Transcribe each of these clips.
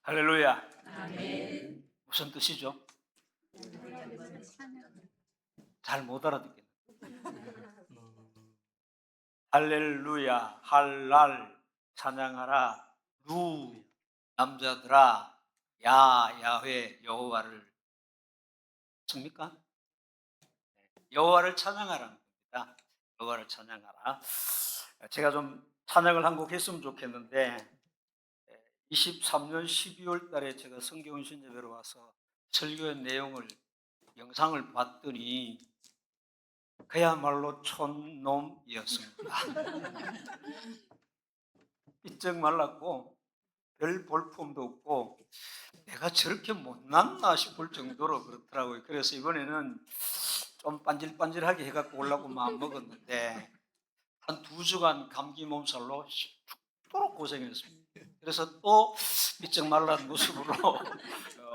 할렐루야. 아멘. 무슨 뜻이죠? 잘 못 알아듣겠네. 할렐루야, 할랄, 찬양하라, 루, 남자들아, 야, 야훼, 여호와를 씁니까? 여호와를 찬양하라는 겁니다. 여호와를 찬양하라. 제가 좀 찬양을 한 곡 했으면 좋겠는데 23년 12월 달에 제가 성경운신 예배로 와서 설교의 내용을 영상을 봤더니 그야말로 촌놈이었습니다. 삐쩍 말랐고 별 볼품도 없고 내가 저렇게 못났나 싶을 정도로 그렇더라고요. 그래서 이번에는 좀 반질반질하게 해갖고 오려고 마음먹었는데 한 2주간 감기 몸살로 죽도록 고생했습니다. 그래서 또 삐쩍 말란 모습으로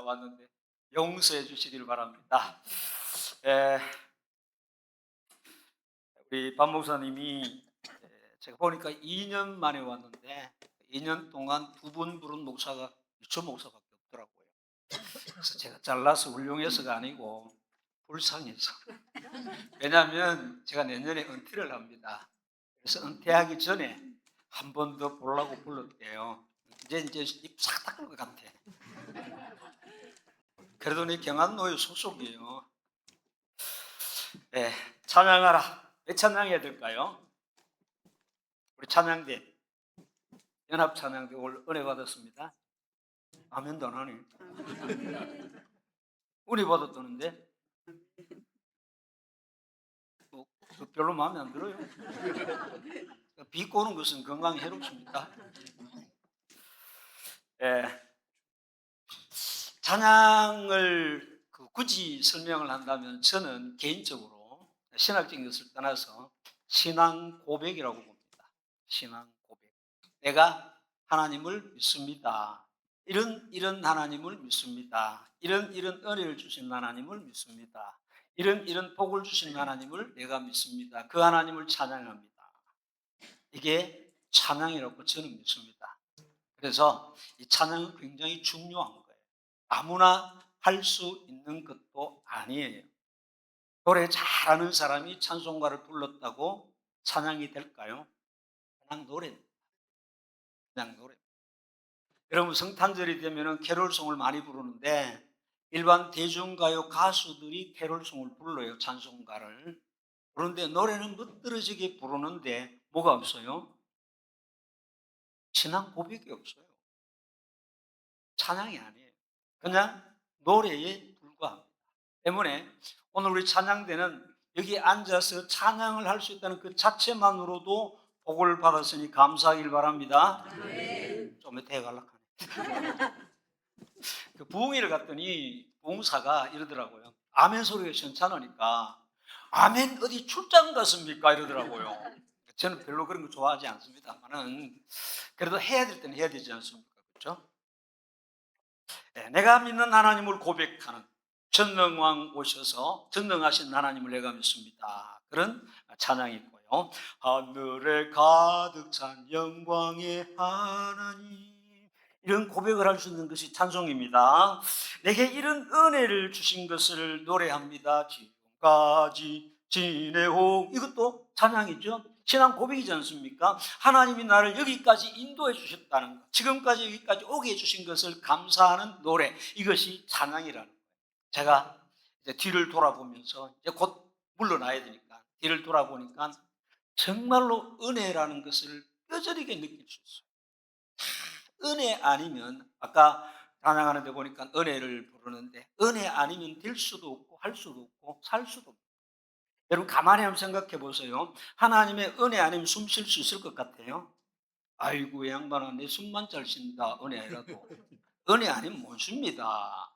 왔는데 용서해 주시길 바랍니다. 우리 박 목사님이 제가 보니까 2년 만에 왔는데 2년 동안 2분 부른 목사가 유초 목사밖에 없더라고요. 그래서 제가 잘나서 훌륭해서가 아니고 불쌍해서. 왜냐하면 제가 내년에 은퇴를 합니다. 그래서 은퇴하기 전에 한 번 더 보려고 불렀대요. 이제 입 싹 닦을 것 같아. 그래도 내 경안노예 소속이에요. 네, 찬양하라. 왜 찬양해야 될까요? 우리 찬양대, 연합 찬양대 오늘 은혜 받았습니다. 아멘도 안 하네. 은혜 받았다는데 뭐, 별로 마음에 안 들어요. 비꼬는 것은 건강에 해롭습니다. 찬양을 굳이 설명을 한다면 저는 개인적으로 신학적인 것을 떠나서 신앙 고백이라고 봅니다. 신앙 고백. 내가 하나님을 믿습니다. 이런 하나님을 믿습니다. 이런 은혜를 주신 하나님을 믿습니다. 이런 복을 주신 하나님을 내가 믿습니다. 그 하나님을 찬양합니다. 이게 찬양이라고 저는 믿습니다. 그래서 이 찬양은 굉장히 중요한 거예요. 아무나 할 수 있는 것도 아니에요. 노래 잘하는 사람이 찬송가를 불렀다고 찬양이 될까요? 그냥 노래입니다. 그냥 노래. 여러분 성탄절이 되면 캐롤송을 많이 부르는데 일반 대중가요 가수들이 캐롤송을 불러요. 찬송가를. 그런데 노래는 멋들어지게 부르는데 뭐가 없어요? 신앙 고백이 없어요. 찬양이 아니에요. 그냥 노래에 불과합니다. 때문에 오늘 우리 찬양대는 여기 앉아서 찬양을 할 수 있다는 그 자체만으로도 복을 받았으니 감사하길 바랍니다. 좀 이따 해갈락하네. 그 부흥회를 갔더니 부흥사가 이러더라고요. 아멘 소리가 시원찮으니까 아멘 어디 출장 갔습니까? 이러더라고요. 저는 별로 그런 거 좋아하지 않습니다만은 그래도 해야 될 때는 해야 되지 않습니까? 그렇죠? 내가 믿는 하나님을 고백하는 전능왕 오셔서 전능하신 하나님을 내가 믿습니다. 그런 찬양이 있고요. 하늘에 가득 찬 영광의 하나님, 이런 고백을 할 수 있는 것이 찬송입니다. 내게 이런 은혜를 주신 것을 노래합니다. 지금까지 지내오, 이것도 찬양이죠. 신앙 고백이지 않습니까? 하나님이 나를 여기까지 인도해 주셨다는 것, 지금까지 여기까지 오게 해주신 것을 감사하는 노래, 이것이 찬양이라는 거예요. 제가 이제 뒤를 돌아보면서 이제 곧 물러나야 되니까 뒤를 돌아보니까 정말로 은혜라는 것을 뼈저리게 느낄 수 있어요. 은혜 아니면, 아까 찬양하는 데 보니까 은혜를 부르는데 은혜 아니면 될 수도 없고 할 수도 없고 살 수도 없고. 여러분 가만히 한번 생각해 보세요. 하나님의 은혜 아니면 숨 쉴 수 있을 것 같아요? 아이고 양반아 내 숨만 잘 쉰다. 은혜 아니라도. 은혜 아니면 못 쉽니다.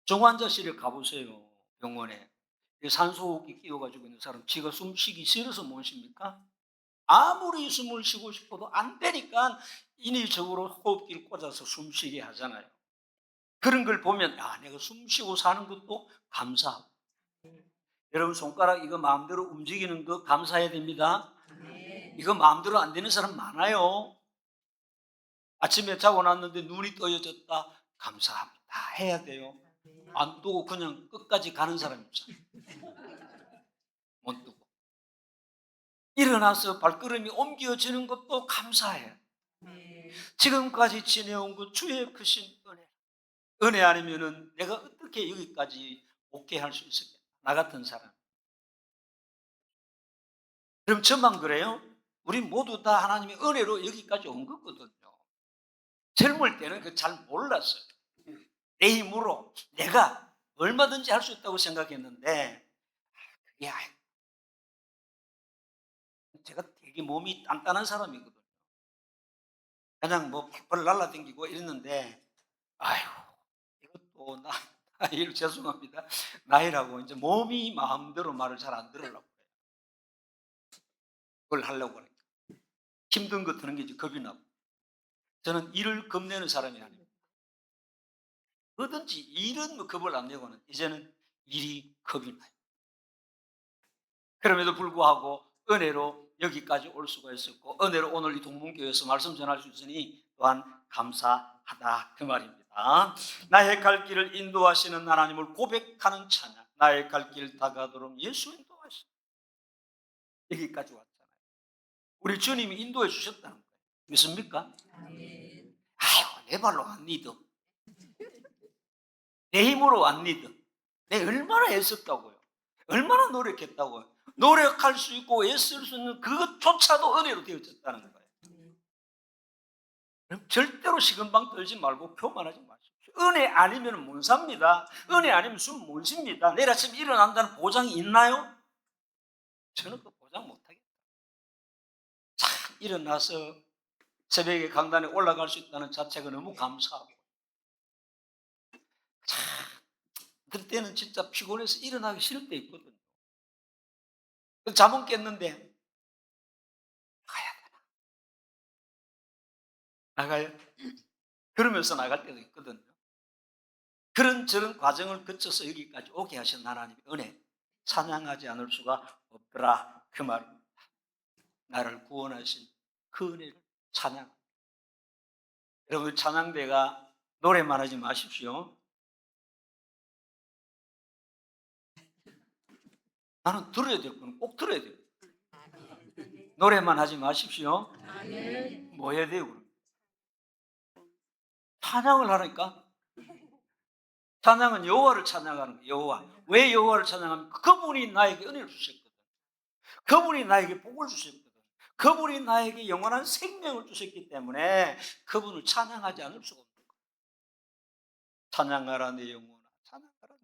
중환자실에 가보세요. 병원에 산소호흡기 끼워가지고 있는 사람 지가 숨 쉬기 싫어서 못 쉽니까? 아무리 숨을 쉬고 싶어도 안 되니까 인위적으로 호흡기를 꽂아서 숨 쉬게 하잖아요. 그런 걸 보면 내가 숨 쉬고 사는 것도 감사하고. 여러분 손가락 이거 마음대로 움직이는 거 감사해야 됩니다. 이거 마음대로 안 되는 사람 많아요. 아침에 자고 났는데 눈이 떠여졌다. 감사합니다. 해야 돼요. 안 뜨고 그냥 끝까지 가는 사람이 없어요. 못 뜨고. 일어나서 발걸음이 옮겨지는 것도 감사해요. 지금까지 지내온 그 주의 크신 은혜. 은혜 아니면은 내가 어떻게 여기까지 복귀할 수 있었겠나? 나 같은 사람. 그럼 저만 그래요? 우리 모두 다 하나님의 은혜로 여기까지 온 거거든요. 젊을 때는 그 잘 몰랐어요. 내 힘으로 내가 얼마든지 할 수 있다고 생각했는데, 야, 제가 되게 몸이 단단한 사람이거든요. 그냥 뭐 펄펄 날라다니고 이랬는데, 아휴, 이것도 나이 죄송합니다. 나이라고 이제 몸이 마음대로 말을 잘 안 들으려고 그래요. 그걸 하려고 하니까. 힘든 거 드는 게 이제 겁이 나고. 저는 일을 겁내는 사람이 아닙니다. 뭐든지 일은 뭐 겁을 안 내고는 이제는 일이 겁이 나요. 그럼에도 불구하고 은혜로 여기까지 올 수가 있었고, 은혜로 오늘 이 동문교회에서 말씀 전할 수 있으니 또한 감사하다 그 말입니다. 나의 갈 길을 인도하시는 하나님을 고백하는 찬양. 나의 갈 길 다가도록 예수 인도하시는, 여기까지 왔잖아요. 우리 주님이 인도해 주셨다는 거예요. 믿습니까? 아유, 내 발로 안 믿어. 내 힘으로 안 믿어. 내가 얼마나 애썼다고요. 얼마나 노력했다고요. 노력할 수 있고 애쓸 수 있는 그것조차도 은혜로 되어졌다는 거예요. 그럼 절대로 식은방 떨지 말고 교만하지 마십시오. 은혜 아니면 못 삽니다. 은혜 아니면 숨 못 쉽니다. 내일 아침 일어난다는 보장이 있나요? 저는 그 보장 못하겠다. 참 일어나서 새벽에 강단에 올라갈 수 있다는 자체가 너무 감사하고, 참 그때는 진짜 피곤해서 일어나기 싫을 때 있거든요. 잠은 깼는데 가야 되나? 나가요? 그러면서 나갈 때도 있거든요. 그런 저런 과정을 거쳐서 여기까지 오게 하신 하나님의 은혜, 찬양하지 않을 수가 없더라 그 말입니다. 나를 구원하신 그 은혜를 찬양. 여러분, 찬양대가 노래만 하지 마십시오. 나는 들어야 될 건 꼭 들어야 돼요. 노래만 하지 마십시오. 뭐 해야 돼요? 그럼? 찬양을 하니까. 찬양은 여호와를 찬양하는 거예요. 여호와. 왜 여호와를 찬양하면 그분이 나에게 은혜를 주셨거든. 그분이 나에게 복을 주셨거든. 그분이 나에게 영원한 생명을 주셨기 때문에 그분을 찬양하지 않을 수가 없는 거예요. 찬양하라 내 영혼아, 찬양하라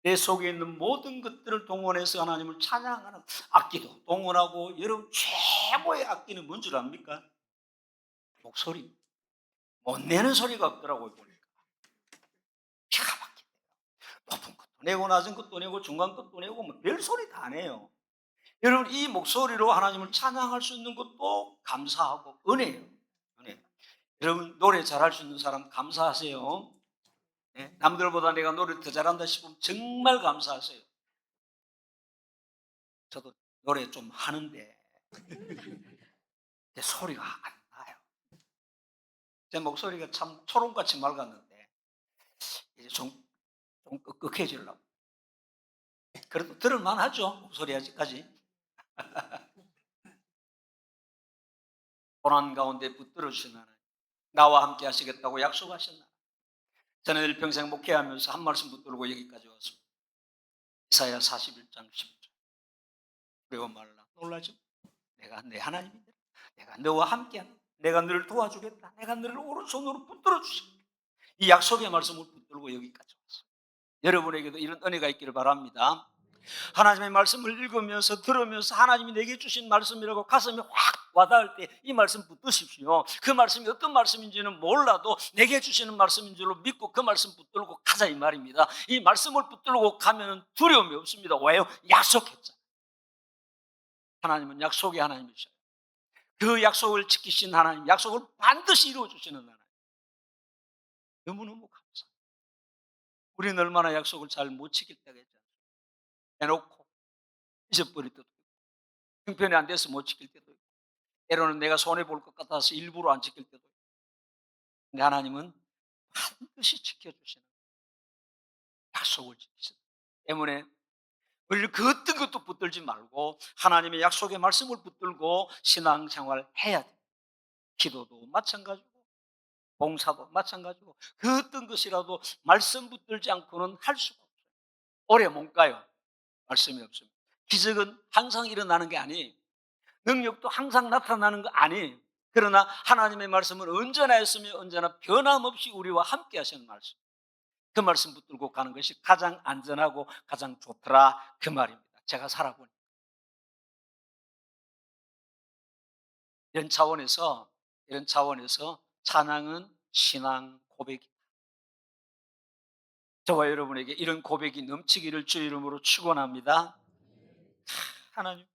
내 속에 있는 모든 것들을 동원해서 하나님을 찬양하는 악기도 동원하고, 여러분 최고의 악기는 뭔 줄 압니까? 목소리. 못 내는 소리가 없더라고요, 보니까. 기가 막히게. 높은 것도 내고 낮은 것도 내고 중간 것도 내고 뭐 별 소리 다 내요. 여러분, 이 목소리로 하나님을 찬양할 수 있는 것도 감사하고 은혜예요. 은혜. 여러분, 노래 잘할 수 있는 사람 감사하세요. 네? 남들보다 내가 노래 더 잘한다 싶으면 정말 감사하세요. 저도 노래 좀 하는데 제 소리가 안 나요. 제 목소리가 참 초롱같이 맑았는데 이제 좀 끄끄해지려고. 그래도 들을만 하죠, 목소리 아직까지. 고난 가운데 붙들어 주신 하나님, 나와 함께 하시겠다고 약속하셨나. 저는 일평생 목회하면서 한 말씀 붙들고 여기까지 왔습니다. 이사야 41장 10절. 두려워 말라, 놀라지 마. 내가 내 하나님이다. 내가 너와 함께한다. 내가 너를 도와주겠다. 내가 너를 오른손으로 붙들어 주시겠다. 이 약속의 말씀을 붙들고 여기까지 왔어요. 여러분에게도 이런 은혜가 있기를 바랍니다. 하나님의 말씀을 읽으면서 들으면서 하나님이 내게 주신 말씀이라고 가슴이 확 와닿을 때 이 말씀 붙드십시오. 그 말씀이 어떤 말씀인지는 몰라도 내게 주시는 말씀인 줄로 믿고 그 말씀 붙들고 가자 이 말입니다. 이 말씀을 붙들고 가면 두려움이 없습니다. 왜요? 약속했잖아요. 하나님은 약속의 하나님이셔요. 그 약속을 지키신 하나님, 약속을 반드시 이루어주시는 하나님. 너무너무 감사합니다. 우리는 얼마나 약속을 잘 못 지킬 때가 있잖아요. 해놓고 잊어버릴 때도 있고, 형편이 안 돼서 못 지킬 때도 있고, 때로는 내가 손해볼 것 같아서 일부러 안 지킬 때도 있고, 근데 하나님은 반드시 지켜주시는 약속을 지키시기 때문에 우리는 그 어떤 것도 붙들지 말고 하나님의 약속의 말씀을 붙들고 신앙생활 해야 돼. 기도도 마찬가지고 봉사도 마찬가지고 그 어떤 것이라도 말씀 붙들지 않고는 할 수가 없어요. 오래 못 가요. 말씀이 없으면. 기적은 항상 일어나는 게 아니에요. 능력도 항상 나타나는 거 아니에요. 그러나 하나님의 말씀은 언제나 있으며 언제나 변함없이 우리와 함께 하시는 말씀. 그 말씀 붙들고 가는 것이 가장 안전하고 가장 좋더라 그 말입니다. 제가 살아보니 이런 차원에서 찬양은 신앙 고백이 저와 여러분에게 이런 고백이 넘치기를 주 이름으로 축원합니다. 하나님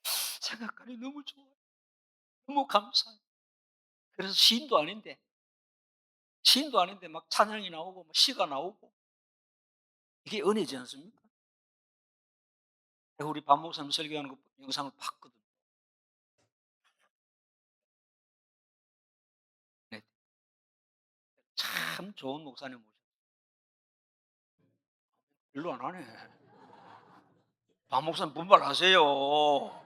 생각하니 너무 좋아요. 너무 감사해요. 그래서 시인도 아닌데 막 찬양이 나오고 막 시가 나오고 이게 은혜지 않습니까? 우리 박 목사님 설교하는 거 영상을 봤거든요. 네, 참 좋은 목사님 모셨어요. 별로 안 하네. 박 목사님 분발하세요.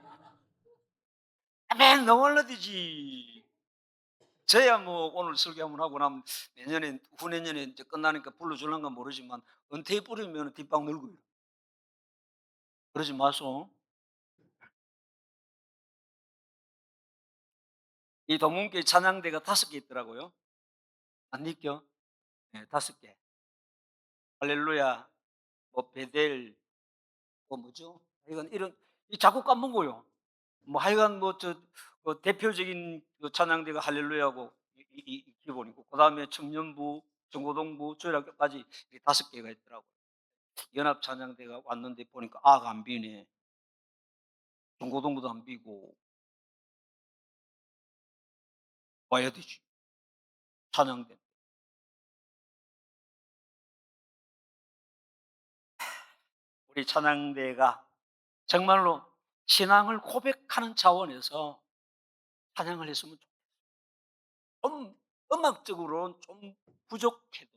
아멘 너무 올라되지. 저야 뭐 오늘 설교 한번 하고 나면 내년에 후내년에 이제 끝나니까 불러줄란가 모르지만 은퇴해 버리면 뒷방 늘고요. 그러지 마소. 이 동문교회 찬양대가 5개 있더라고요. 안 믿겨? 네, 5개. 할렐루야, 뭐 베델, 뭐 뭐죠? 이건 이런 이 자꾸 까먹어요. 뭐 하여간 뭐 대표적인 그 찬양대가 할렐루야고 이 기본이고 그다음에 청년부, 중고등부, 주일학교까지 이 5개가 있더라고요. 연합 찬양대가 왔는데 보니까 아가 안 비네. 중고등부도 안 비고 와야 되지. 찬양대. 우리 찬양대가 정말로 신앙을 고백하는 차원에서 찬양을 했으면 좀 음악적으로는 좀 부족해도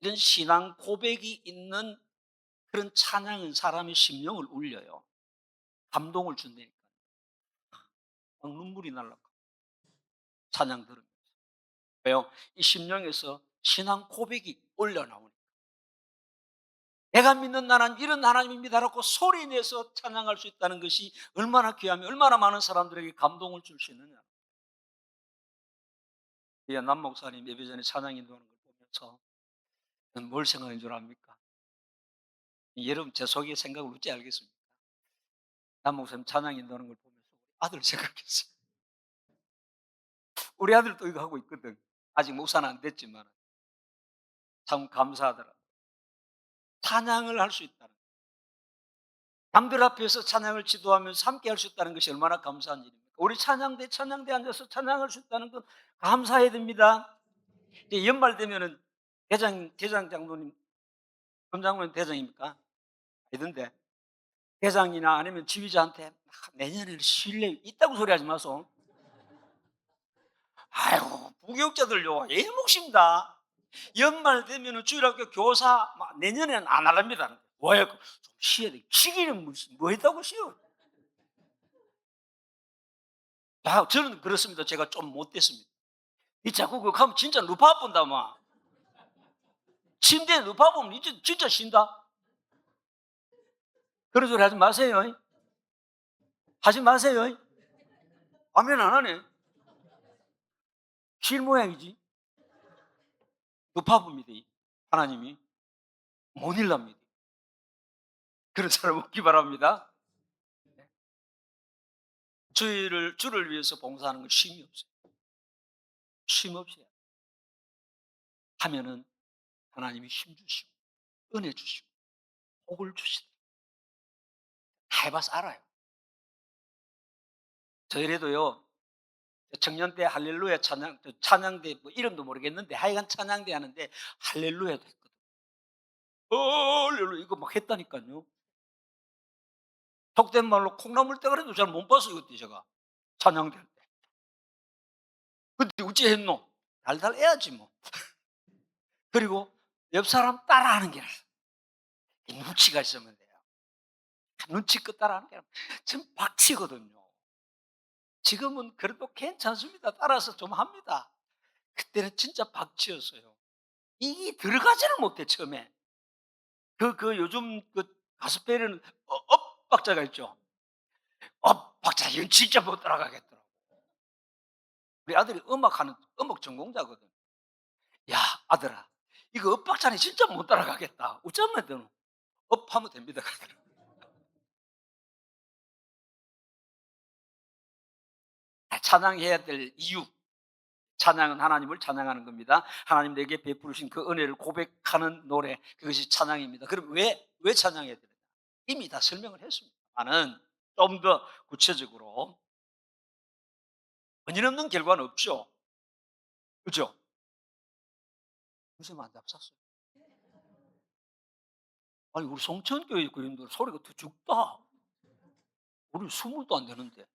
이런 신앙 고백이 있는 그런 찬양은 사람의 심령을 울려요. 감동을 준다니까. 막 눈물이 날라. 찬양 들으면. 왜요? 이 심령에서 신앙 고백이 올려나오니까. 내가 믿는 나는 이런 하나님입니다라고 소리내서 찬양할 수 있다는 것이 얼마나 귀하며 얼마나 많은 사람들에게 감동을 줄 수 있느냐. 남 목사님 예배 전에 찬양 인도하는 걸 보면서 뭘 생각한 줄 압니까? 여러분 제 속의 생각을 어찌 알겠습니까? 남 목사님 찬양 인도하는 걸 보면서 우리 아들 생각했어요. 우리 아들도 이거 하고 있거든. 아직 목사는 안 됐지만 참 감사하더라. 찬양을 할 수 있다는 남들 앞에서 찬양을 지도하면서 함께 할 수 있다는 것이 얼마나 감사한 일입니까? 우리 찬양대 앉아서 찬양할 수 있다는 건 감사해야 됩니다. 이제 연말 되면은 대장 장로님, 검장로님 대장입니까? 아니던데 대장이나 아니면 지휘자한테 내년에는 쉴래 있다고 소리하지 마소. 아이고 부교육자들요 애목심다. 연말 되면은 주일학교 교사 내년에는 안 할랍니다. 왜? 좀 쉬어야 돼. 쉬기는 무슨 뭐 했다고 쉬어? 저는 그렇습니다. 제가 좀 못됐습니다. 이 자꾸 그거 하면 진짜 누파 본다 막. 침대에 누파 보면 이제 진짜 쉰다. 그런 소리 하지 마세요. 하지 마세요. 아멘 안 하네. 쉴 모양이지. 누파 봅니다. 하나님이 못 일납니다. 그런 사람 없기 바랍니다. 주를 위해서 봉사하는 건 쉼이 없어요. 쉼 없이 하면은 하나님이 힘 주시고 은혜 주시고 복을 주시다. 다 해봐서 알아요. 저희래도요 청년 때 할렐루야 찬양대 뭐 이름도 모르겠는데 하여간 찬양대 하는데 할렐루야도 했거든. 할렐루야 이거 막 했다니까요. 속된 말로 콩나물 대가리도 잘 못 봐서 이것도 제가 찬양대 할 때. 근데 어찌 했노? 달달 해야지 뭐. 그리고 옆 사람 따라하는 게 눈치가 있으면 돼요. 눈치껏 따라하는 게 전 박치거든요. 지금은 그래도 괜찮습니다. 따라서 좀 합니다. 그때는 진짜 박치였어요. 이게 들어가지를 못해 처음에. 요즘 그 가스펠에는 업 박자가 있죠. 업 박자 이건 진짜 못 따라가겠더라고. 우리 아들이 음악 전공자거든. 야 아들아 이거 업 박자는 진짜 못 따라가겠다. 어쩌면 너는 업 하면 됩니다. 그러더라고. 찬양해야 될 이유. 찬양은 하나님을 찬양하는 겁니다. 하나님 내게 베푸신 그 은혜를 고백하는 노래 그것이 찬양입니다. 그럼 왜 찬양해야 되느냐? 이미 다 설명을 했습니다만은 좀 더 구체적으로 원인 없는 결과는 없죠. 그죠? 요즘 안 잡쌌어요. 아니 우리 송천교회 교인들 소리가 더 죽다. 우리 스물도 안 되는데.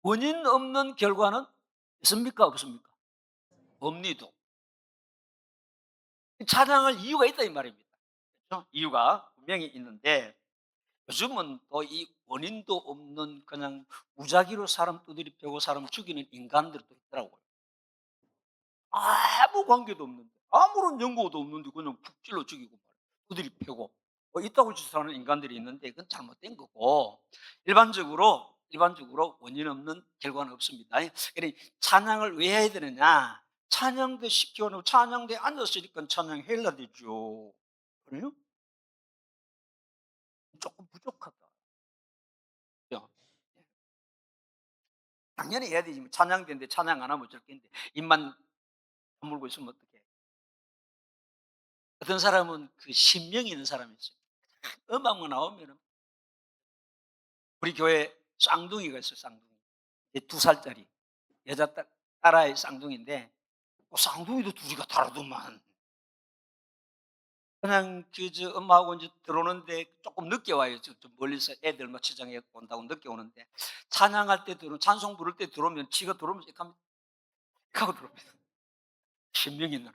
원인 없는 결과는 있습니까? 없습니까? 없니도. 찬양할 이유가 있다 이 말입니다. 그렇죠? 이유가 분명히 있는데 요즘은 또 이 원인도 없는 그냥 무작위로 사람 두드리 패고 사람 죽이는 인간들도 있더라고요. 아무 관계도 없는데 아무런 연고도 없는데 그냥 푹 찔러 죽이고 두드리 패고 뭐 있다고 짓하는 인간들이 있는데 그건 잘못된 거고 일반적으로 원인 없는 결과는 없습니다. 그래 찬양을 왜 해야 되느냐? 찬양대 시켜놓고 찬양대에 앉았으니까 찬양해야 되죠. 그래요? 조금 부족하다. 그죠? 당연히 해야 되지. 뭐 찬양대인데 찬양 안 하면 어쩔 겠는데 입만 다물고 있으면 어떡해. 어떤 사람은 그 신명이 있는 사람이 있어요. 음악만 나오면은 우리 교회 쌍둥이가 있어요, 쌍둥이. 이제 2살짜리 여자 딸아이 쌍둥이인데 쌍둥이도 둘이가 다르더만. 그냥 엄마하고 이제 들어오는데 조금 늦게 와요. 좀 멀리서 애들 뭐 치장해 온다고 늦게 오는데 찬양할 때 찬송 부를 때 들어오면 지가 들어오면 이렇게 하고 들어옵니다. 신명이 있는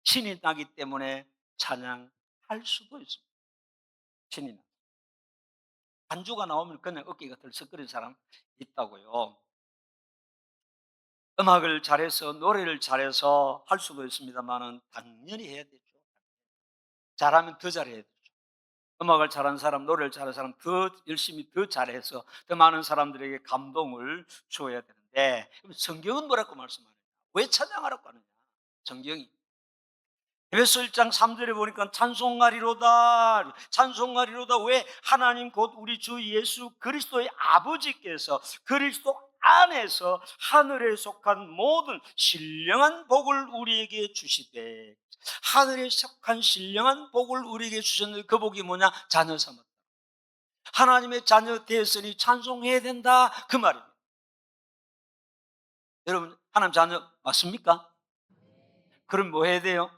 신이 나기 때문에 찬양할 수도 있습니다. 신이 나. 반주가 나오면 그냥 어깨가 들썩거리는 사람 있다고요. 음악을 잘해서 노래를 잘해서 할 수도 있습니다만은 당연히 해야 되죠. 잘하면 더 잘해야 되죠. 음악을 잘하는 사람, 노래를 잘하는 사람 더 열심히 더 잘해서 더 많은 사람들에게 감동을 주어야 되는데 성경은 뭐라고 말씀하느냐? 왜 찬양하라고 하느냐? 성경이 에베소 1장 3절에 보니까 찬송하리로다. 찬송하리로다. 왜? 하나님 곧 우리 주 예수 그리스도의 아버지께서 그리스도 안에서 하늘에 속한 모든 신령한 복을 우리에게 주시되 하늘에 속한 신령한 복을 우리에게 주셨는데 그 복이 뭐냐? 자녀 삼았다. 하나님의 자녀 되었으니 찬송해야 된다. 그 말입니다. 여러분 하나님 자녀 맞습니까? 그럼 뭐 해야 돼요?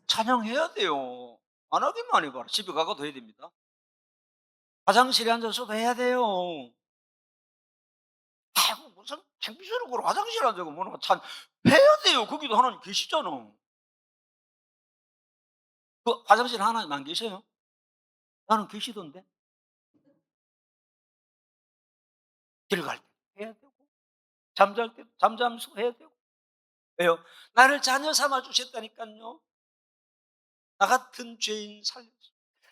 찬양해야 돼요. 안 하기만 해봐라. 집에 가고도 해야 됩니다. 화장실에 앉아서도 해야 돼요. 아이고, 무슨 창피스러운 걸 화장실에 앉아서 뭐는 해야 돼요. 거기도 하나님 계시잖아. 그 화장실에 하나님 안 계세요? 나는 계시던데. 길 갈 때 해야 되고, 잠잘 때 잠잠수 해야 되고. 왜요? 나를 자녀 삼아 주셨다니까요. 나 같은 죄인 살렸어.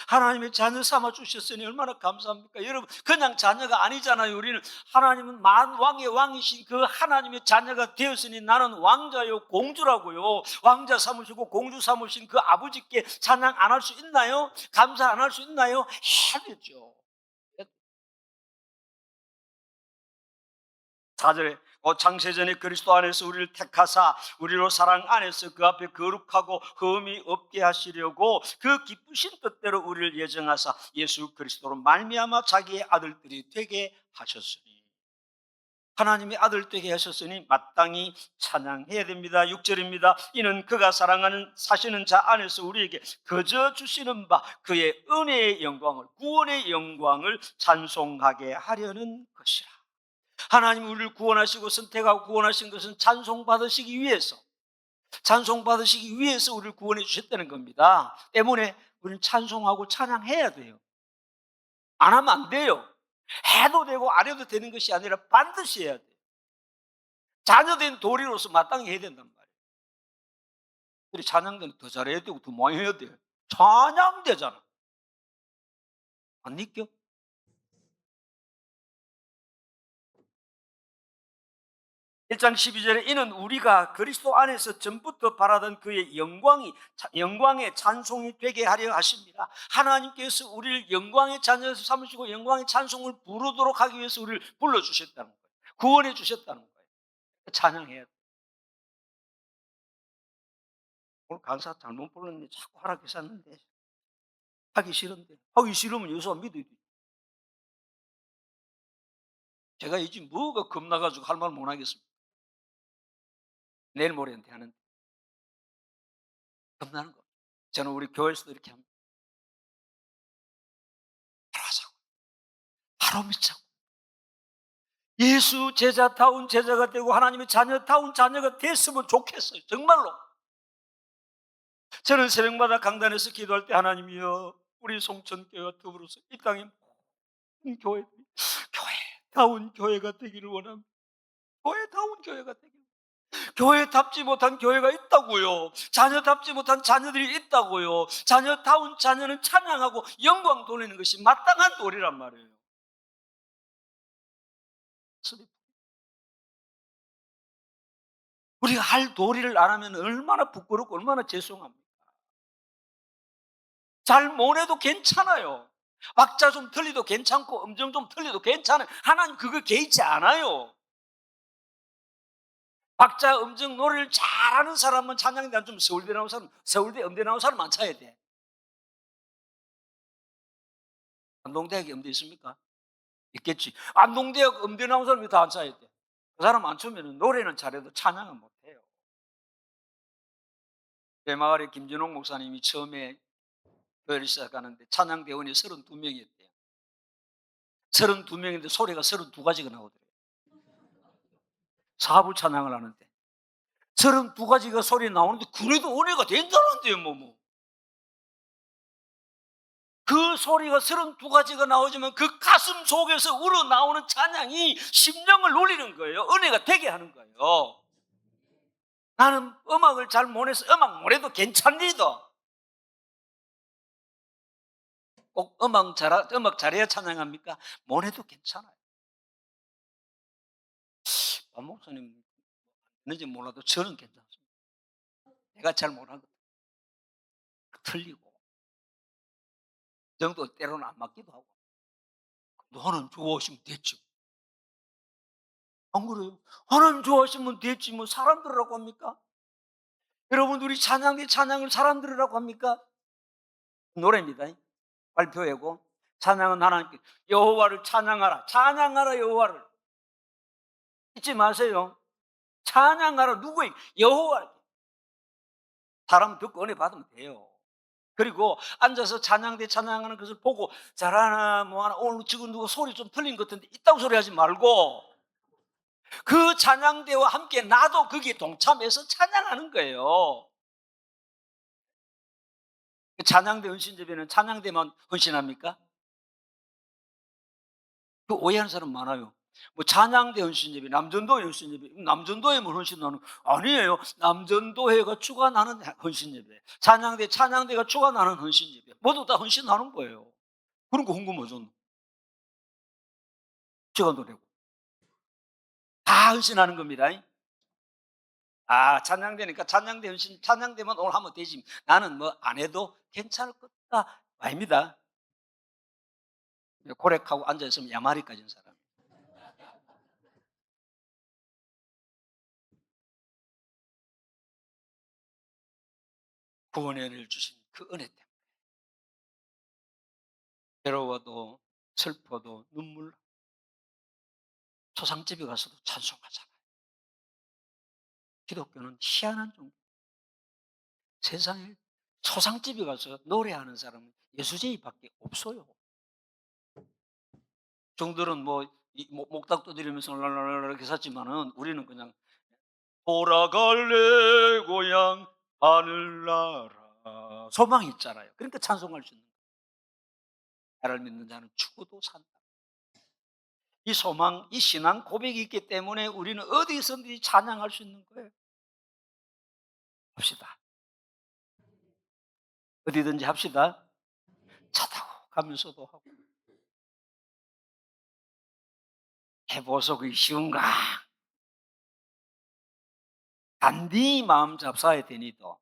하나님의 자녀 삼아 주셨으니 얼마나 감사합니까? 여러분 그냥 자녀가 아니잖아요. 우리는 하나님은 만왕의 왕이신 그 하나님의 자녀가 되었으니 나는 왕자요 공주라고요. 왕자 삼으시고 공주 삼으신 그 아버지께 찬양 안 할 수 있나요? 감사 안 할 수 있나요? 해야 되죠. 4절에 창세전에 그리스도 안에서 우리를 택하사 우리로 사랑 안에서 그 앞에 거룩하고 흠이 없게 하시려고 그 기쁘신 뜻대로 우리를 예정하사 예수 그리스도로 말미암아 자기의 아들들이 되게 하셨으니 하나님의 아들 되게 하셨으니 마땅히 찬양해야 됩니다. 6절입니다. 이는 그가 사랑하는 사시는 자 안에서 우리에게 거저 주시는 바 그의 은혜의 영광을 구원의 영광을 찬송하게 하려는 것이라. 하나님 우리를 구원하시고 선택하고 구원하신 것은 찬송받으시기 위해서, 찬송받으시기 위해서 우리를 구원해 주셨다는 겁니다. 때문에 우리는 찬송하고 찬양해야 돼요. 안 하면 안 돼요. 해도 되고 안 해도 되는 것이 아니라 반드시 해야 돼요. 자녀된 도리로서 마땅히 해야 된단 말이에요. 우리 찬양대는 더 잘해야 되고 더 많이 해야 돼요. 찬양대잖아. 안 믿겨? 1장 12절에 이는 우리가 그리스도 안에서 전부터 바라던 그의 영광의 찬송이 되게 하려 하십니다. 하나님께서 우리를 영광의 자녀로 삼으시고 영광의 찬송을 부르도록 하기 위해서 우리를 불러주셨다는 거예요. 구원해 주셨다는 거예요. 찬양해야 돼. 오늘 강사 잘못 불렀는데 자꾸 하라 계셨는데 하기 싫은데, 하기 싫으면 여기서 믿어야 돼. 제가 이제 뭐가 겁나가지고 할 말 못하겠습니다. 내일 모레한테 하는데 겁나는 거. 저는 우리 교회에서도 이렇게 합니다. 바로 하자고, 바로 믿자고. 예수 제자다운 제자가 되고 하나님의 자녀다운 자녀가 됐으면 좋겠어요. 정말로. 저는 새벽마다 강단에서 기도할 때 하나님이여, 우리 송천교회와 더불어서 이 땅의 모든 교회다운 교회가 되기를 원합니다. 교회다운 교회가 되기를. 교회답지 못한 교회가 있다고요. 자녀답지 못한 자녀들이 있다고요. 자녀다운 자녀는 찬양하고 영광 돌리는 것이 마땅한 도리란 말이에요. 우리가 할 도리를 안 하면 얼마나 부끄럽고 얼마나 죄송합니까? 잘 못해도 괜찮아요. 박자 좀 틀리도 괜찮고 음정 좀 틀리도 괜찮아요. 하나님 그거 개의치 않아요. 박자 음정 노래를 잘하는 사람은 찬양대 안 좀 서울대 나온 사람, 서울대 음대 나온 사람 안 차야 돼. 안동대학에 음대 있습니까? 있겠지. 안동대학 음대 나온 사람이 다 안 차야 돼. 그 사람 안 추면 노래는 잘해도 찬양은 못해요. 내 마을에 김진홍 목사님이 처음에 교회를 시작하는데 찬양대원이 32명이었대요. 32명인데 소리가 32가지가 나오더래요. 사부 찬양을 하는데 32가지가 소리 나오는데 그래도 은혜가 된다는데요. 그 소리가 32가지가 나오지만 그 가슴 속에서 우러나오는 찬양이 심령을 울리는 거예요. 은혜가 되게 하는 거예요. 나는 음악을 잘 못해서 음악 못해도 괜찮리더. 꼭 음악 잘해야 찬양합니까? 못해도 괜찮아요. 박 목사님 있는지 몰라도 저는 괜찮습니다. 내가 잘 못하거든. 틀리고 정도 때로는 안 맞기도 하고. 하나님 좋아하시면 됐죠. 안 그래요? 하나님 좋아하시면 됐지 뭐 사람 들으라고 합니까? 여러분 우리 찬양을 사람 들으라고 합니까? 노래입니다. 발표회고 찬양은 하나님께 여호와를 찬양하라. 찬양하라 여호와를. 잊지 마세요. 찬양하라. 누구에게? 여호와. 사람 듣고 은혜 받으면 돼요. 그리고 앉아서 찬양대 찬양하는 것을 보고 잘하나 뭐하나 오늘 지금 누구 소리 좀 틀린 것 같은데 이따고 소리 하지 말고 그 찬양대와 함께 나도 거기에 동참해서 찬양하는 거예요. 찬양대 헌신제비는 찬양대만 헌신합니까? 그 오해하는 사람 많아요. 뭐 찬양대 헌신제비, 남전도회 헌신제비, 남전도회만 헌신하는 아니에요. 남전도회가 주관하는 헌신제비, 찬양대가 주관하는 헌신제비, 모두 다 헌신하는 거예요. 그런 거 궁금하죠? 제가 노래고 다 헌신하는 겁니다. 찬양대니까 찬양대 헌신, 찬양대만 오늘 하면 되지. 나는 뭐 안 해도 괜찮을 거다. 아닙니다. 고렉하고 앉아있으면 야마리 까진 사람. 구원의 은혜를 주신 그 은혜 때문에 괴로워도 슬퍼도 눈물 초상집에 가서도 찬송하잖아요. 기독교는 희한한 종교. 세상에 초상집에 가서 노래하는 사람은 예수제이밖에 없어요. 종들은 뭐 이 목탁 두드리면서 랄랄랄라 이렇게 샀지만은 우리는 그냥 돌아갈래 고향 하늘나라 소망이 있잖아요. 그러니까 찬송할 수 있는 거예요. 나를 믿는 자는 죽어도 산다. 이 소망, 이 신앙 고백이 있기 때문에 우리는 어디서든지 찬양할 수 있는 거예요. 합시다. 어디든지 합시다. 차 타고 가면서도 하고. 해보석이 쉬운가? 단디 마음 잡사야 되니도.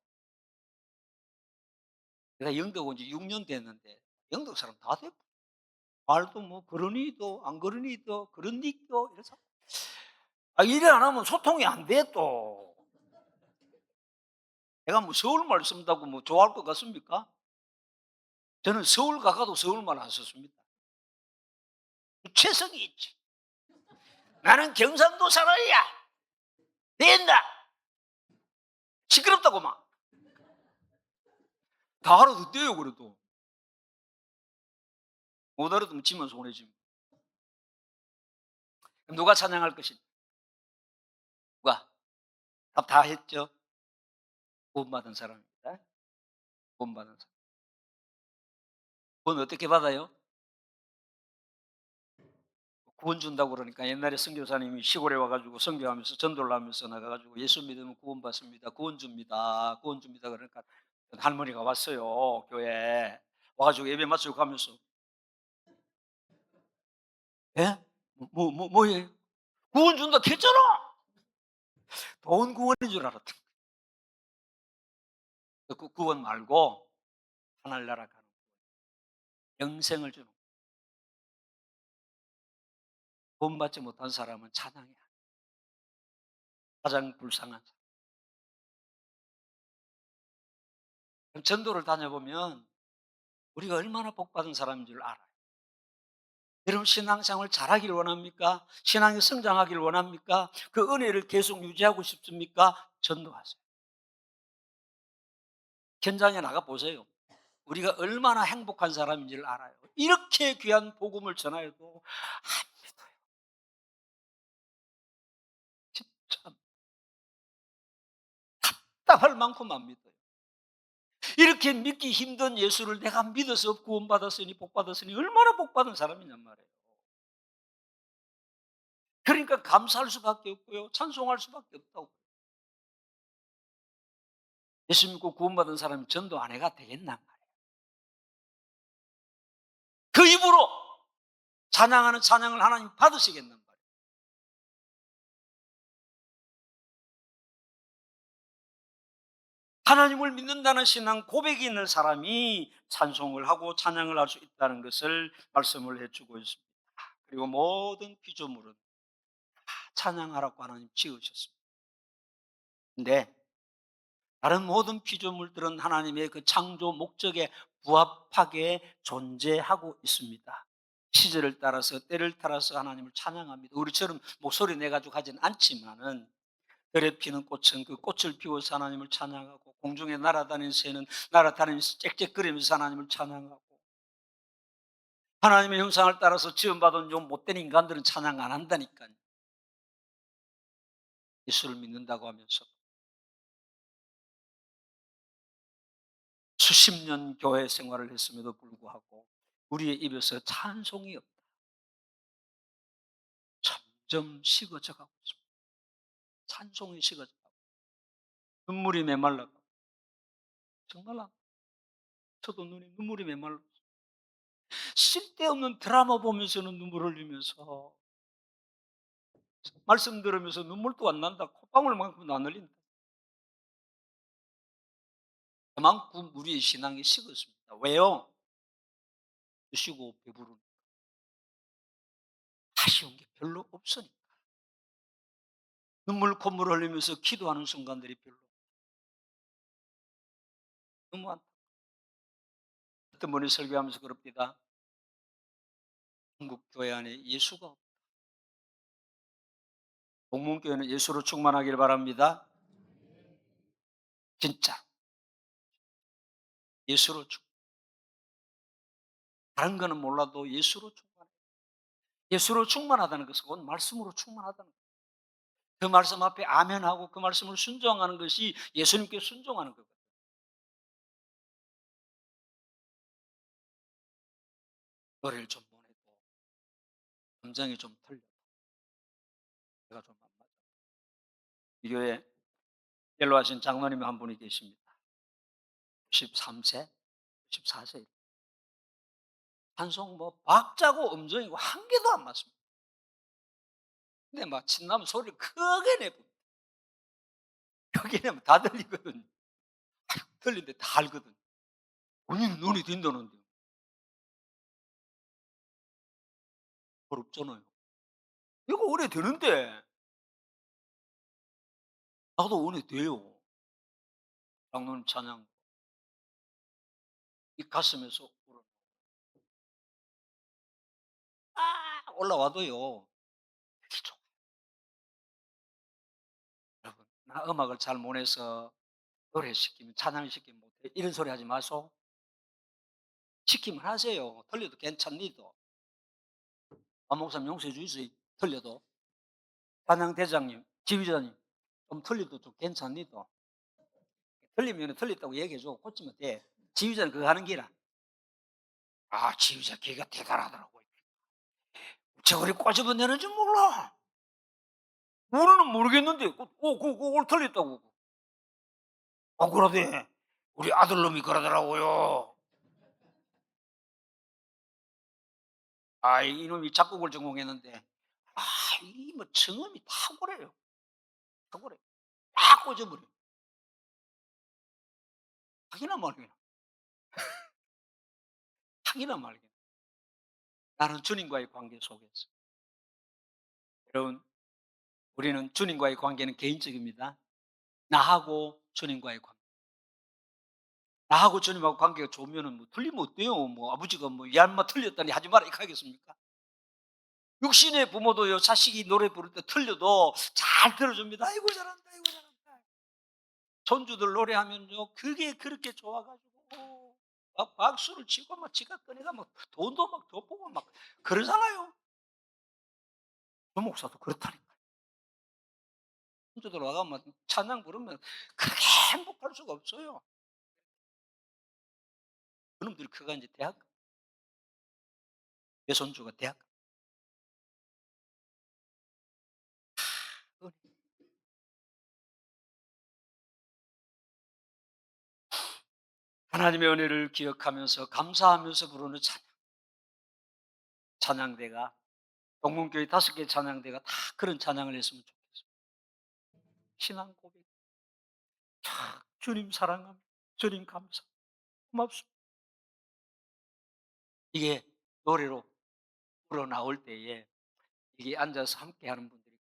내가 영덕 온 지 6년 됐는데 영덕 사람 다 됐고 말도 뭐 그러니도 안 그러니도 그런니도 이래서 일을 안 하면 소통이 안 돼 또. 내가 뭐 서울말 쓴다고 뭐 좋아할 것 같습니까? 저는 서울 가가도 서울말 안 썼습니다. 최성이 있지. 나는 경상도 사람이야. 된다. 시끄럽다고 막. 다 알아듣대요 그래도. 못 알아듣면 지만 손해지. 누가 찬양할 것이냐? 누가? 답 다 했죠? 구원받은 사람입니다. 구원받은 사람. 구원 어떻게 받아요? 구원 준다고 그러니까 옛날에 선교사님이 시골에 와가지고 선교하면서 전도를 하면서 나가가지고 예수 믿으면 구원 받습니다. 구원 줍니다. 구원 줍니다. 그러니까 할머니가 왔어요. 교회에. 와가지고 예배 마치고 가면서 예? 뭐예요? 구원 준다 했잖아. 돈 구원인 줄 알았다. 그 구원 말고 하늘나라 가는 영생을 주는 구원받지 못한 사람은 찬양이 아니에요. 가장 불쌍한 사람. 전도를 다녀보면 우리가 얼마나 복받은 사람인 줄 알아요. 여러분 신앙생활 잘하기를 원합니까? 신앙이 성장하기를 원합니까? 그 은혜를 계속 유지하고 싶습니까? 전도하세요. 현장에 나가 보세요. 우리가 얼마나 행복한 사람인지를 알아요. 이렇게 귀한 복음을 전하여도 안 믿어요. 진짜 답답할 만큼 안 믿어요. 이렇게 믿기 힘든 예수를 내가 믿어서 구원받았으니 복받았으니 얼마나 복받은 사람이냔 말이에요. 그러니까 감사할 수밖에 없고요. 찬송할 수밖에 없다고. 예수 믿고 구원받은 사람이 전도 아내가 되겠나 말이에요. 그 입으로 찬양하는 찬양을 하나님 받으시겠는 말이에요. 하나님을 믿는다는 신앙 고백이 있는 사람이 찬송을 하고 찬양을 할 수 있다는 것을 말씀을 해주고 있습니다. 그리고 모든 피조물은 찬양하라고 하나님 지으셨습니다. 근데 다른 모든 피조물들은 하나님의 그 창조 목적에 부합하게 존재하고 있습니다. 시절을 따라서 때를 따라서 하나님을 찬양합니다. 우리처럼 목소리 내가지고 하진 않지만은 들에 피는 꽃은 그 꽃을 피워서 하나님을 찬양하고 공중에 날아다니는 새는 날아다니면서 짹짹거리면서 하나님을 찬양하고 하나님의 형상을 따라서 지음받은 좀 못된 인간들은 찬양 안 한다니까요. 예수를 믿는다고 하면서 수십 년 교회 생활을 했음에도 불구하고 우리의 입에서 찬송이 없다. 점점 식어져 가고 있습니다. 찬송이 식어져 가고 눈물이 메말라고 정말 저도 눈물이 메말라 쓸데없는 드라마 보면서는 눈물 흘리면서 말씀 들으면서 눈물도 안 난다. 콧방울만큼도 안 흘린다. 그만큼 우리의 신앙이 식었습니다. 왜요? 드시고 배부른 아쉬운 게 별로 없으니까. 눈물 콧물 흘리면서 기도하는 순간들이 별로 너무 많다. 어떤 분이 설교하면서 그럽니다. 한국 교회 안에 예수가 없다. 동문교회는 예수로 충만하길 바랍니다. 진짜 예수로 충만. 다른 거는 몰라도 예수로 충만해. 예수로 충만하다는 것은 곧 말씀으로 충만하다는 거예요. 그 말씀 앞에 아멘하고 그 말씀을 순종하는 것이 예수님께 순종하는 거거든요. 노래를 좀 보내도 감정이 좀 틀려. 제가 좀 안 맞아. 이 교회에 연로하신 장로님이 한 분이 계십니다. 93세, 94세. 찬송 뭐 박자고 음정이고 한 개도 안 맞습니다. 근데 막 친나면 소리를 크게 내고 크게 내면 다 들리거든요. 들리는데 다 알거든요. 본인은 눈이 din다는데 어렵잖아요. 이거 오래 되는데 나도 오래 돼요. 장로님 찬양 이 가슴에서 올라와도요. 이게 좀 여러분 나 음악을 잘 못해서 노래시키면 찬양을 시키면 못해 이런 소리 하지 마소. 시키면 하세요. 틀려도 괜찮니도. 안 목사님 용서해 주이소. 틀려도. 찬양 대장님, 지휘자님 좀 틀려도 좀 괜찮니도. 틀리면 틀렸다고 얘기해 줘. 고치면 돼. 지휘자는 그거 하는 기라. 아, 지휘자 걔가 대단하더라고. 저거리 꼬집어내는 줄 몰라. 우리는 모르겠는데, 그걸 틀렸다고. 아, 그러대. 우리 아들놈이 그러더라고요. 아, 이놈이 작곡을 전공했는데, 아, 이 뭐 청음이 탁월해요. 탁월해. 딱 꽂아버려. 하기나 말기나. 하기나 말기나. 나는 주님과의 관계 속에서. 여러분, 우리는 주님과의 관계는 개인적입니다. 나하고 주님과의 관계. 나하고 주님하고 관계가 좋으면은 뭐 틀리면 어때요? 뭐 아버지가 뭐 이 말 틀렸다니 하지 마라 이렇게 하겠습니까? 육신의 부모도요, 자식이 노래 부를 때 틀려도 잘 들어줍니다. 아이고 잘한다, 아이고 잘한다. 손주들 노래하면요, 그게 그렇게 좋아가지고 막 박수를 치고 막 지가 꺼내가 막 돈도 막 돋보고 막 그러잖아요. 저 목사도 그렇다니까. 손주들 와가면 찬양 부르면 그렇게 행복할 수가 없어요. 그놈들이 그가 이제 대학, 내 손주가 대학. 하나님의 은혜를 기억하면서 감사하면서 부르는 찬양대가 동문교회 5개 찬양대가 다 그런 찬양을 했으면 좋겠습니다. 신앙 고백. 주님 사랑합니다. 주님 감사. 고맙습니다. 이게 노래로 불어나올 때에 이게 앉아서 함께 하는 분들이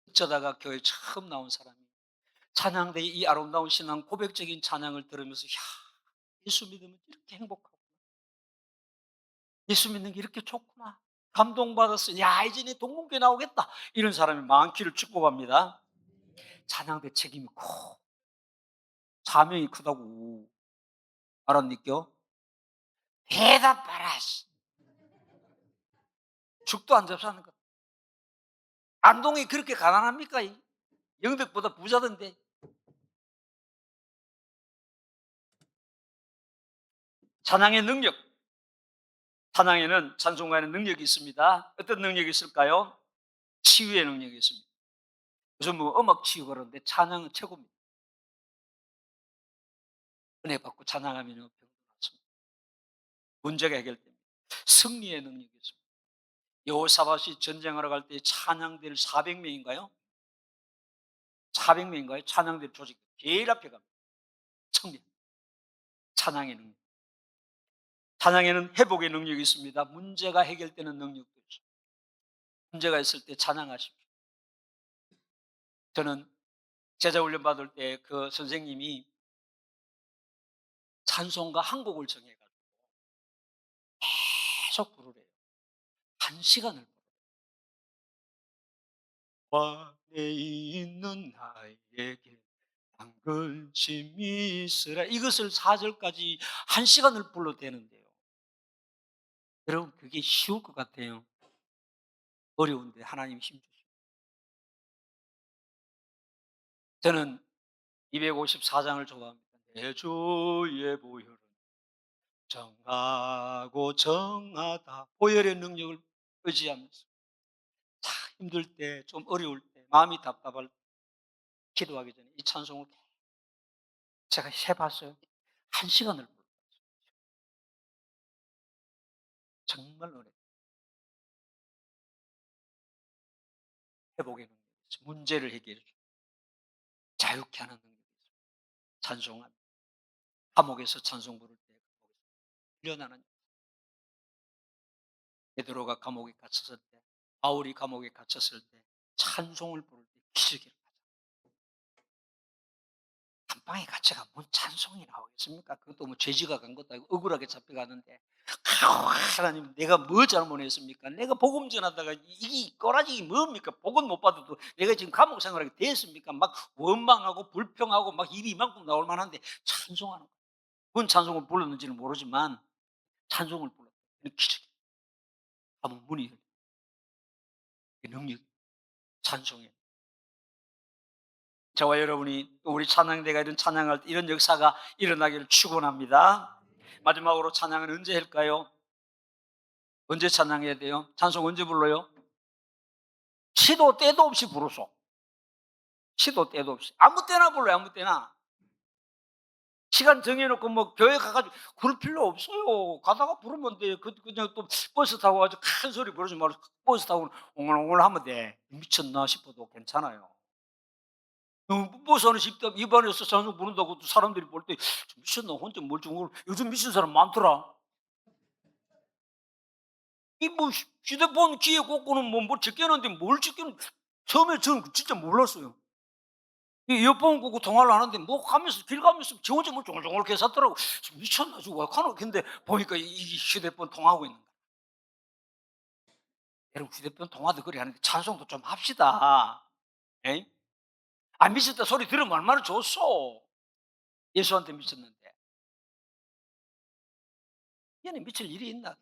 어쩌다가 교회 처음 나온 사람이 찬양대의 이 아름다운 신앙 고백적인 찬양을 들으면서 예수 믿으면 이렇게 행복하고 예수 믿는 게 이렇게 좋구나. 감동받았어. 야, 이제 내 동문교회 나오겠다. 이런 사람이 많기를 축복합니다. 찬양대 책임이 커. 사명이 크다고. 알았니까? 대답하라. 죽도 안 잡사는 것. 안동이 그렇게 가난합니까? 영덕보다 부자던데. 찬양의 능력. 찬양에는 찬송가에는 능력이 있습니다. 어떤 능력이 있을까요? 치유의 능력이 있습니다. 요즘 뭐 음악 치유 그러는데 찬양은 최고입니다. 은혜 받고 찬양하면 병 낫습니다. 문제가 해결됩니다. 승리의 능력이 있습니다. 여호사밧이 전쟁하러 갈 때 찬양대를 400명인가요? 400명인가요? 찬양대를 조직 제일 앞에 갑니다. 승리. 찬양의 능력. 찬양에는 회복의 능력이 있습니다. 문제가 해결되는 능력도 있습니다. 문제가 있을 때 찬양하십시오. 저는 제자 훈련 받을 때 그 선생님이 찬송가 한 곡을 정해가지고 계속 부르래요. 1시간을 안에 있는 나에게 당근심이 있으라 이것을 4절까지 1시간을 불러대는데요. 여러분 그게 쉬울 것 같아요. 어려운데 하나님 힘 주시고. 저는 254장을 좋아합니다. 내 주의 보혈은 정하고 정하다. 보혈의 능력을 의지하면서 참 힘들 때, 좀 어려울 때, 마음이 답답할 때 기도하기 전에 이 찬송을 제가 해 봤어요. 1시간을 불러요. 정말 어려워요. 회복의 능력이 있어요. 문제를 해결해 주고 자유케 하는 능력이 있어요. 찬송합니다. 감옥에서 찬송 부를 때 밀려나는 베드로가 감옥에 갇혔을 때, 바울이 감옥에 갇혔을 때 찬송을 부를 때 기적이 일어나요. 감방에 갇혀가 뭔 찬송이 나오겠습니까? 그것도 뭐 죄지가 간 것도 아니고 억울하게 잡혀가는데 하나님 내가 뭐 잘못했습니까? 내가 복음 전하다가 이게 꼬라지 뭡니까? 복음 못 받아도 내가 지금 감옥 생활하게 됐습니까? 막 원망하고 불평하고 막 입이 이만큼 나올 만한데 찬송하는 거예요. 뭔 찬송을 불렀는지는 모르지만 찬송을 불렀어요. 기적이 감옥 문이 열려요. 능력 찬송에 저와 여러분이 또 우리 찬양대가 이런 찬양할 때 이런 역사가 일어나기를 축원합니다. 마지막으로 찬양은 언제 할까요? 언제 찬양해야 돼요? 찬송 언제 불러요? 시도 때도 없이 부르소. 시도 때도 없이 아무 때나 불러요. 아무 때나 시간 정해놓고 뭐 교회 가가지고 그럴 필요 없어요. 가다가 부르면 돼. 그냥 또 버스 타고 가지고 큰 소리 부르지 말고 버스 타고 옹알옹알 하면 돼. 미쳤나 싶어도 괜찮아요. 버스 안에 입안에서 찬송 부른다고 또 사람들이 볼 때 미쳤나 혼자 멀쩡하고 요즘 미친 사람 많더라. 이 뭐 휴대폰 귀에 꽂고는 뭐 제껴놓는데 뭘 제껴놓 처음에 저는 진짜 몰랐어요. 이 이어폰 꽂고 통화를 하는데 뭐 가면서 길 가면서 저 혼자 뭐 종글종글 개사더라고. 미쳤나 저거 왜 카노 근데 보니까 이 휴대폰 통화하고 있는 거야. 여러분 휴대폰 통화도 그래 하는데 찬송도 좀 합시다. 에이? 안 미쳤다 소리 들으면 얼마나 좋소. 예수한테 미쳤는데. 얘는 미칠 일이 있나?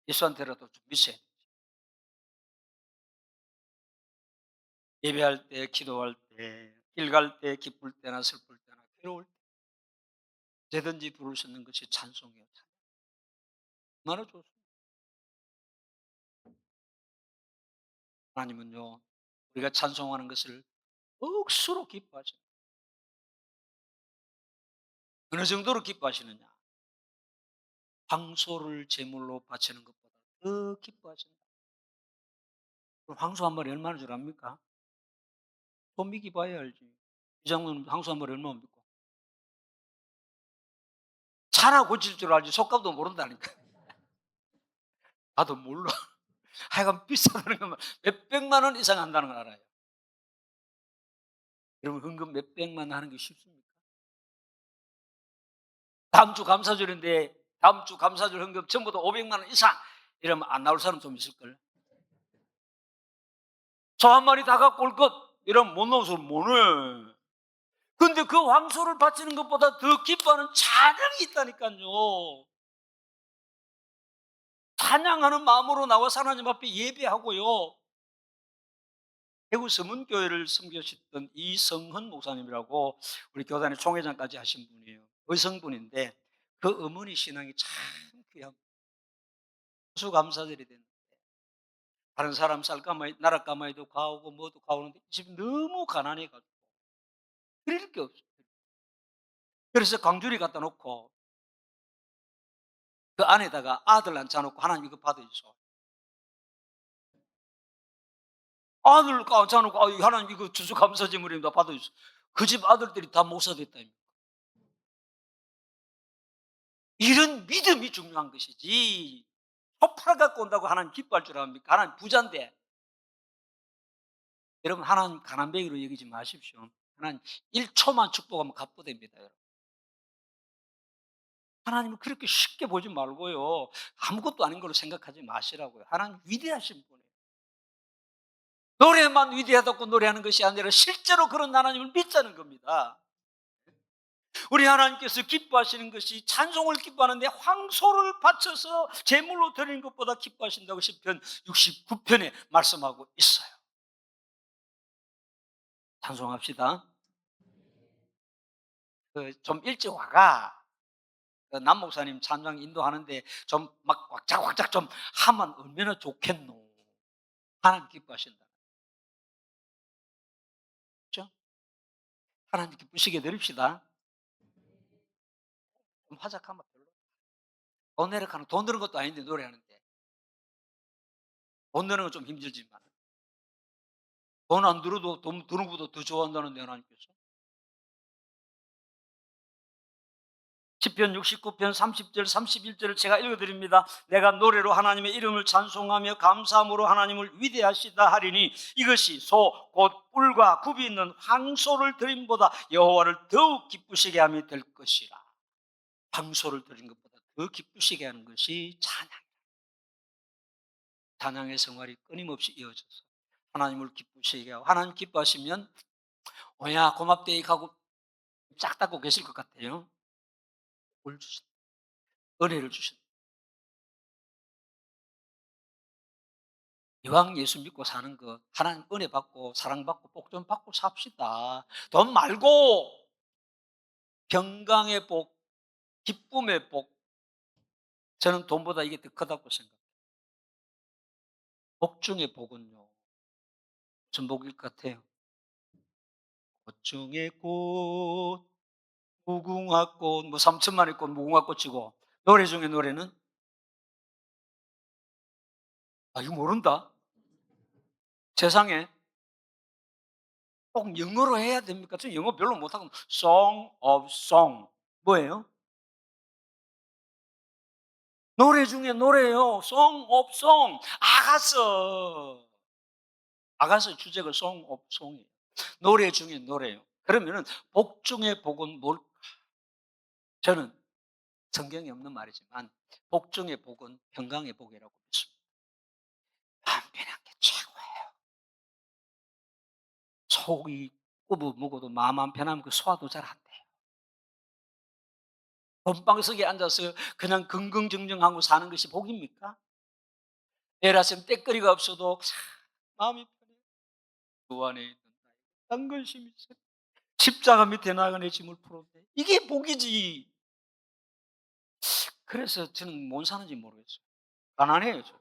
예수한테라도 좀 미쳐야 돼. 예배할 때, 기도할 때, 길 갈 때, 기쁠 때나 슬플 때나 괴로울 때 언제든지 부를 수 있는 것이 찬송이에요. 얼마나 좋습니까? 하나님은요, 우리가 찬송하는 것을 억수로 기뻐하십니다. 어느 정도로 기뻐하시느냐? 황소를 제물로 바치는 것보다 더 기뻐하신다. 그럼 황소 한 마리 얼마나 줄 압니까? 돈 미기 봐야 알지. 이 장로는 황소 한 마리 얼마 입니까? 차나 고칠 줄 알지 속값도 모른다니까. 나도 몰라. 하여간 비싸다는 것만 몇백만 원 이상 한다는 걸 알아요. 여러분 헌금 몇백만 원 하는 게 쉽습니까? 다음 주 감사절인데 다음 주 감사절 헌금 전부 다 500만 원 이상 이러면 안 나올 사람 좀 있을걸. 소 한 마리 다 갖고 올 것 이러면 못 나오서 뭐네. 근데 그 황소를 바치는 것보다 더 기뻐하는 찬양이 있다니까요. 찬양하는 마음으로 나와서 하나님 앞에 예배하고요. 대구 서문교회를 섬기셨던 이성헌 목사님이라고 우리 교단의 총회장까지 하신 분이에요. 의성분인데 그 어머니 신앙이 참 귀합니다. 추수감사절이 됐는데 다른 사람 쌀까마이 나랏가마이도 가오고 뭐도 가오는데 이 집이 너무 가난해가지고 드릴 게 없어요. 그래서 광주리 갖다 놓고 그 안에다가 아들 앉혀놓고 하나님 이거 받아주소. 아들 앉혀놓고 하나님 이거 추수감사제물입니다 받아주소. 그 집 아들들이 다 목사 됐다. 이런 믿음이 중요한 것이지 소파를 갖고 온다고 하나님 기뻐할 줄 압니까? 하나님 부자인데. 여러분 하나님 가난뱅이로 여기지 마십시오. 하나님 1초만 축복하면 갚고됩니다. 여러분. 하나님을 그렇게 쉽게 보지 말고요. 아무것도 아닌 걸로 생각하지 마시라고요. 하나님 위대하신 분이에요. 노래만 위대하다고 노래하는 것이 아니라 실제로 그런 하나님을 믿자는 겁니다. 우리 하나님께서 기뻐하시는 것이 찬송을 기뻐하는데 황소를 바쳐서 제물로 드리는 것보다 기뻐하신다고 시편 69편에 말씀하고 있어요. 찬송합시다. 좀 일찍 와가 남 목사님 찬양 인도하는데 좀 막 왁작왁작 좀 하면 얼마나 좋겠노. 하나님 기뻐하신다. 그렇죠? 하나님 기쁘시게 드립시다. 좀 화작하면 별로. 돈 내려가는 돈 드는 것도 아닌데 노래하는데 돈 드는 건 좀 힘들지만 돈 안 들어도 돈 드는 것보다 더 좋아한다는데 하나님께서. 시편 69편 30절 31절을 제가 읽어드립니다. 내가 노래로 하나님의 이름을 찬송하며 감사함으로 하나님을 위대하시다 하리니 이것이 소 곧 뿔과 굽이 있는 황소를 드림보다 여호와를 더욱 기쁘시게 함이 될 것이라. 황소를 드린 것보다 더 기쁘시게 하는 것이 찬양. 찬양의 생활이 끊임없이 이어져서 하나님을 기쁘시게 하고 하나님 기뻐하시면 오야 고맙대 하고 짝 닦고 계실 것 같아요. 뭘 주신 은혜를 주신 이왕 예수 믿고 사는 것 하나님 은혜 받고 사랑받고 복 좀 받고 삽시다. 돈 말고 건강의 복, 기쁨의 복. 저는 돈보다 이게 더 크다고 생각해요. 복 중의 복은요. 무슨 복일 것 같아요? 꽃 중의 꽃, 무궁화꽃, 뭐 3천만의 꽃 무궁화꽃이고 노래 중에 노래는 아 이거 모른다. 세상에 꼭 영어로 해야 됩니까? 저 영어 별로 못하고 Song of Song 뭐예요? 노래 중에 노래요. Song of Song 아가서 아가서 주제가 Song of Song이에요. 노래 중에 노래요. 그러면은 복 중에 복은 뭘? 저는 성경에 없는 말이지만 복 중에 복은 평강의 복이라고 믿습니다. 마음 편한 게 최고예요. 속이 꾸부 무고도 마음 안 편하면 그 소화도 잘 안 돼요. 본방석에 앉아서 그냥 긍긍정정하고 사는 것이 복입니까? 내일 아침 때거리가 없어도 참 마음이 편해요. 주 안에 있는 나의 딴근심이 있어요. 십자가 밑에 나가 내 짐을 풀었네. 이게 복이지. 그래서 저는 못 사는지 모르겠어요. 가난해요. 저.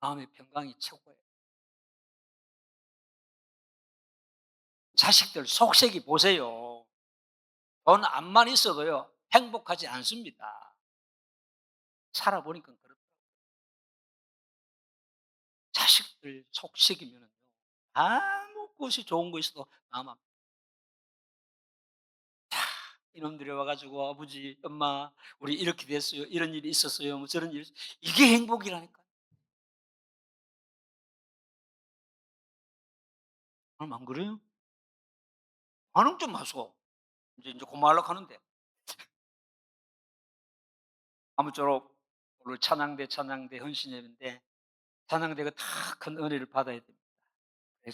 마음의 평강이 최고예요. 자식들 속색이 보세요. 돈 안만 있어도요 행복하지 않습니다. 살아보니까 그렇더라고요. 자식들 속색이면은요 아무 것이 좋은 거 있어도 마음 아파. 이놈들이 와가지고 아버지, 엄마, 우리 이렇게 됐어요. 이런 일이 있었어요. 뭐 저런 일. 이게 행복이라니까. 안 그래요? 반응 좀 하소. 이제 고마워하려고 하는데. 아무쪼록 오늘 찬양대 헌신예배인데 찬양대가 다 큰 은혜를 받아야 됩니다.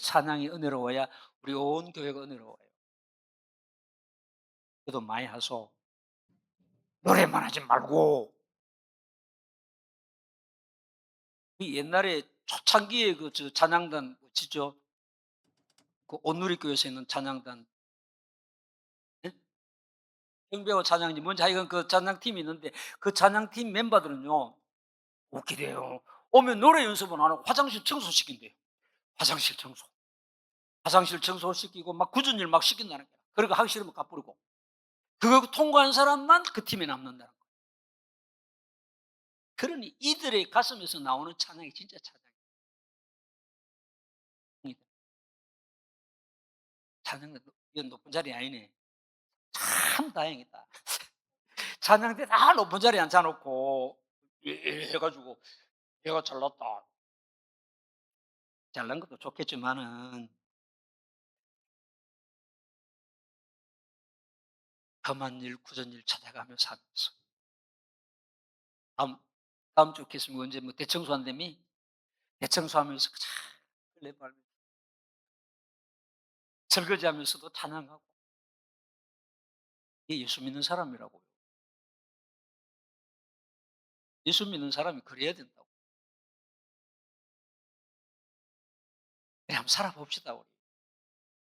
찬양이 은혜로워야 우리 온 교회가 은혜로워요. 그도 많이 하소. 노래만 하지 말고. 이 옛날에 초창기에 저 찬양단 뭐지죠? 그 온누리교회에서 있는 찬양단 예? 경배와 찬양이 뭔지 하여간 그 찬양팀이 있는데 그 찬양팀 멤버들은요 웃기대요. 오면 노래 연습은 안 하고 화장실 청소시킨대요. 화장실 청소. 화장실 청소시키고 막 굳은 일 막 시킨다는 거야. 그러고 하기 싫으면 까부르고. 그거 통과한 사람만 그 팀에 남는다는 거야. 그러니 이들의 가슴에서 나오는 찬양이 진짜 찬양이다. 찬양은 이건 높은 자리 아니네. 참 다행이다. 찬양대 다 높은 자리에 앉혀놓고 해가지고 내가 잘났다. 잘난 것도 좋겠지만은 험한 일, 굳은 일 찾아가며 살면서 다음 다음 주 계시면 언제 뭐 대청소한다며? 대청소하면서 참 내발 설거지하면서도 찬양하고. 이게 예수 믿는 사람이라고요. 예수 믿는 사람이 그래야 된다고. 그래 한번 살아봅시다 우리.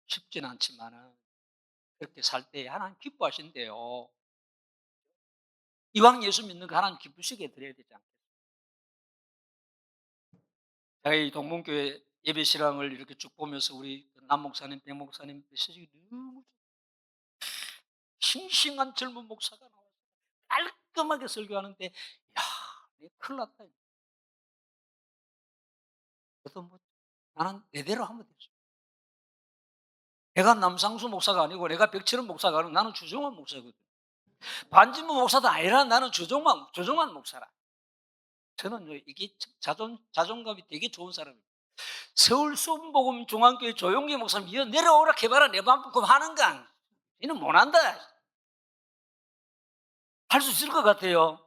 쉽지는 않지만은 그렇게 살 때 하나님 기뻐하신대요. 이왕 예수 믿는 거 하나님 기쁘시게 드려야 되지 않겠어요? 제가 이 동문교회 예배 실황을 이렇게 쭉 보면서 우리 남 목사님, 백 목사님 메시지 너무 싱싱한 젊은 목사가 나와서 깔끔하게 설교하는데, 야, 내가 큰일 났다. 그래도 뭐 나는 내대로 하면 되죠. 내가 남상수 목사가 아니고 내가 백철원 목사가 아니고 나는 주정환 목사거든. 반진무 목사도 아니라 나는 조정환 목사라. 저는 이게 자존감이 되게 좋은 사람이에요. 서울 수원복음 중앙교회 조용기 목사님, 이거 내려오라 해봐라 내 맘만큼 하는가? 이는 못한다. 할 수 있을 것 같아요.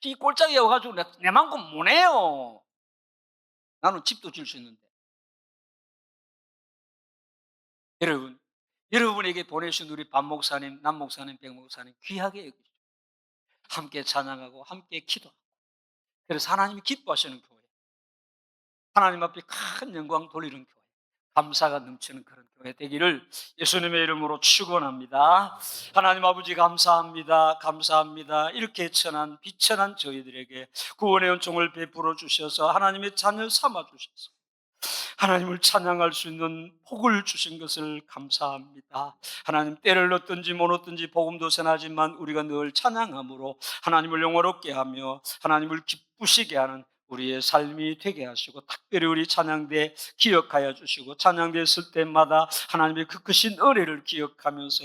이 꼴짝이 와가지고 내 만큼 못해요. 나는 집도 질 수 있는데. 여러분에게 보내신 우리 반 목사님, 남 목사님, 백 목사님 귀하게 여기죠. 함께 찬양하고 함께 기도하고. 그래서 하나님이 기뻐하시는 교회, 하나님 앞에 큰 영광 돌리는 교회, 감사가 넘치는 그런 교회 되기를 예수님의 이름으로 축원합니다. 하나님 아버지 감사합니다. 감사합니다. 이렇게 비천한 저희들에게 구원의 은총을 베풀어 주셔서 하나님의 자녀 삼아 주셔서 하나님을 찬양할 수 있는 복을 주신 것을 감사합니다. 하나님, 때를 얻든지 못 얻든지 복음도 선하지만 우리가 늘 찬양함으로 하나님을 영화롭게 하며 하나님을 기쁘시게 하는 우리의 삶이 되게 하시고, 특별히 우리 찬양대 기억하여 주시고, 찬양대 쓸 때마다 하나님의 그 크신 은혜를 기억하면서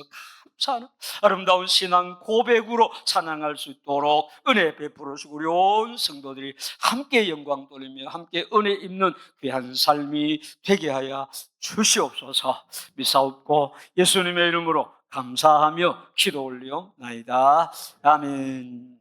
감사하는 아름다운 신앙 고백으로 찬양할 수 있도록 은혜 베풀어 주시고, 우리 온 성도들이 함께 영광 돌리며 함께 은혜 입는 귀한 삶이 되게 하여 주시옵소서. 미사옵고 예수님의 이름으로 감사하며 기도 올리옵나이다. 아멘.